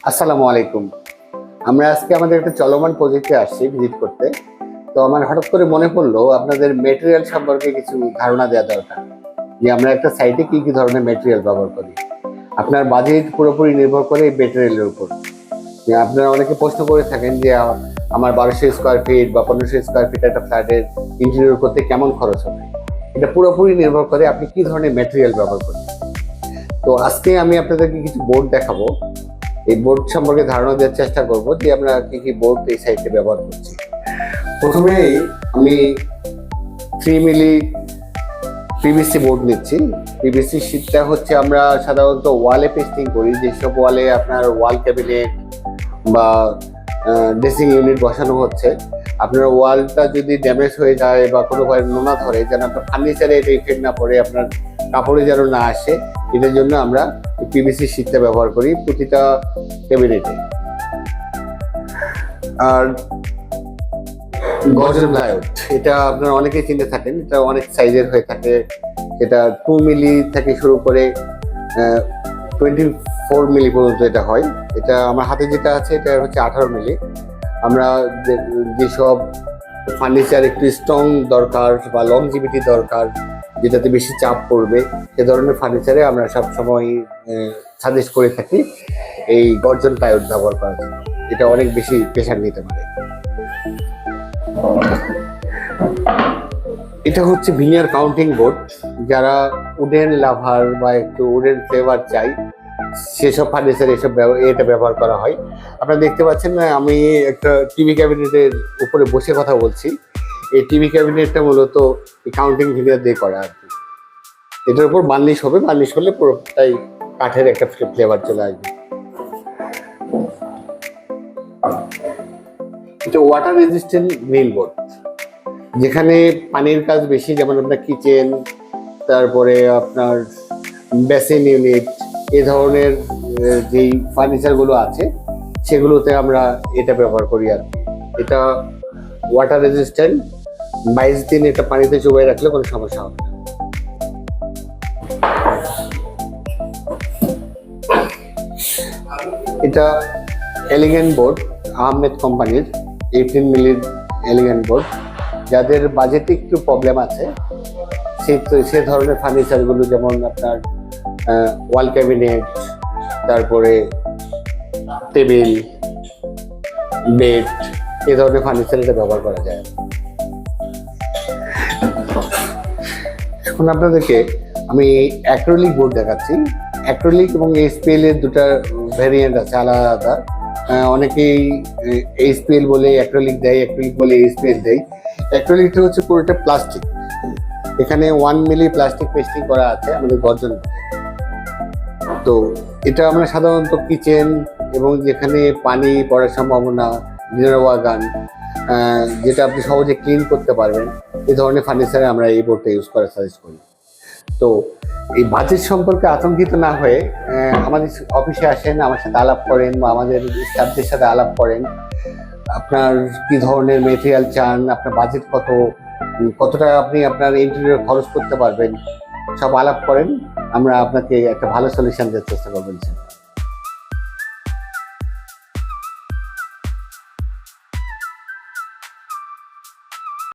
আসসালামু আলাইকুম। আমরা আজকে আমাদের একটা চলমান প্রজেক্টে আসছি ভিজিট করতে। তো আমার হঠাৎ করে মনে পড়লো আপনাদের মেটেরিয়াল সম্পর্কে কিছু ধারণা দেওয়া দরকার, যে আমরা একটা সাইটে কি কি ধরনের মেটেরিয়াল ব্যবহার করি। আপনার বাজেট পুরোপুরি নির্ভর করে এই মেটেরিয়ালের উপর। যে আপনারা অনেকে প্রশ্ন করে থাকেন যে আমার 1200 স্কোয়ার ফিট বা 1500 স্কোয়ার ফিট একটা ফ্ল্যাটের ইন্টেরিয়র করতে কেমন খরচ হবে। এটা পুরোপুরি নির্ভর করে আপনি কি ধরনের মেটেরিয়াল ব্যবহার করেন। তো আজকে আমি আপনাদেরকে কিছু বোর্ড দেখাবো। এই বোর্ড সম্পর্কে ধারণা দেওয়ার চেষ্টা করব যে আমরা কি কি বোর্ড এই সাইটে ব্যবহার করছি। প্রথমেই আমি 3 মিলি পিভিসি বোর্ড নিচ্ছি। পিভিসি শীটটা হচ্ছে আমরা সাধারণত ওয়ালে পেস্টিং করি, যেসব ওয়ালে আপনার ওয়াল ক্যাবিনেট বা ড্রেসিং ইউনিট বসানো হচ্ছে। আপনার ওয়ালটা যদি ড্যামেজ হয়ে যায় বা কোনোভাবে নোনা ধরে, যেন আপনার ফার্নিচারে এটা ইফেক্ট না পড়ে, আপনার কাপড়ে যেন না আসে, এটার জন্য আমরা পিভিসি শীটটা ব্যবহার করি প্রতিটা ক্যাবিনেটে। আর গর্জন প্লাইউড, এটা আপনারা অনেকেই চিনতে থাকেন। এটা অনেক সাইজের হয়ে থাকে। এটা 2 মিলি থেকে শুরু করে 24 মিলি পর্যন্ত এটা হয়। এটা আমার হাতে যেটা আছে এটা হচ্ছে 18 মিলি। আমরা যেসব ফার্নিচার একটু স্ট্রং দরকার বা লংজিভিটি দরকার, যেটাতে বেশি চাপ পড়বে, সে ধরনের ফার্নিচারে আমরা সবসময় সাজেস্ট করে থাকি এই গর্জন প্লাইউড ব্যবহার করার জন্য। এটা অনেক বেশি প্রেশার নিতে পারে। এটা হচ্ছে ভিনিয়ার কাউন্টিং বোর্ড। যারা উডেন লাভার বা একটু উডেন ফ্লেভার চাই, সেসব ফার্নিচার এটা ব্যবহার করা হয়। আপনারা দেখতে পাচ্ছেন না, আমি একটা টিভি ক্যাবিনেটের উপরে বসে কথা বলছি। এই টিভি ক্যাবিনেটটা মূলত কাউন্টিং ভিনিয়ার দিয়ে করা আর কি। এটার উপর বার্নিশ হবে, বার্নিশ হলে পুরোটাই কাঠের একটা ফ্লেভার চলে আসবে। এটা ওয়াটার রেজিস্ট্যান্ট গ্রিল বোর্ড। যেখানে পানির কাজ বেশি, যেমন আপনার কিচেন, তারপরে আপনার বেসিন ইউনিট, এ ধরনের যেই ফার্নিচারগুলো আছে সেগুলোতে আমরা এটা ব্যবহার করি আর কি। এটা ওয়াটার রেজিস্ট্যান্ট, 22 দিন এটা পানিতে চুবাই রাখলে কোনো সমস্যা হবে না। এটা এলিগেন্ট বোর্ড, আহমেদ কোম্পানির 18 মিলির এলিগেন্ট বোর্ড। যাদের বাজেটে একটু প্রবলেম আছে সে ধরনের ফার্নিচারগুলো, যেমন আপনার ওয়াল ক্যাবিনেট, তারপরে টেবিল, বেড, এই ধরনের ফার্নিচার এটা ব্যবহার করা যায়। এখন আপনাদেরকে আমি অ্যাক্রিলিক বোর্ড দেখাচ্ছি। অ্যাক্রিলিক এবং এইচপিএল এর দুটা ভ্যারিয়েন্ট আছে আলাদা। অনেকেই এইচপিএল বলে অ্যাক্রিলিক দেয়, অ্যাক্রিলিক বলে এইচপিএল দেয়। অ্যাক্রিলিকটা হচ্ছে পুরোটা প্লাস্টিক। এখানে 1 মিলি প্লাস্টিক পেস্টিং করা আছে আমাদের গর্জন। তো এটা আমরা সাধারণত কিচেন এবং যেখানে পানি পড়ার সম্ভাবনা, ডিনার ওয়াগান, যেটা আপনি সহজে ক্লিন করতে পারবেন, এই ধরনের ফার্নিচারে আমরা এই বোর্ডটা ইউজ করা সাজেস্ট করি। তো এই বাজেট সম্পর্কে আতঙ্কিত না হয়ে আমাদের অফিসে আসেন, আমার সাথে আলাপ করেন বা আমাদের স্টাফদের সাথে আলাপ করেন। আপনার কি ধরনের মেটেরিয়াল চান, আপনার বাজেট কত টাকা আপনি আপনার ইন্টেরিয়র খরচ করতে পারবেন, সব আলাপ করেন। আমরা আপনাকে একটা ভালো সলিউশন দেওয়ার চেষ্টা করবেন।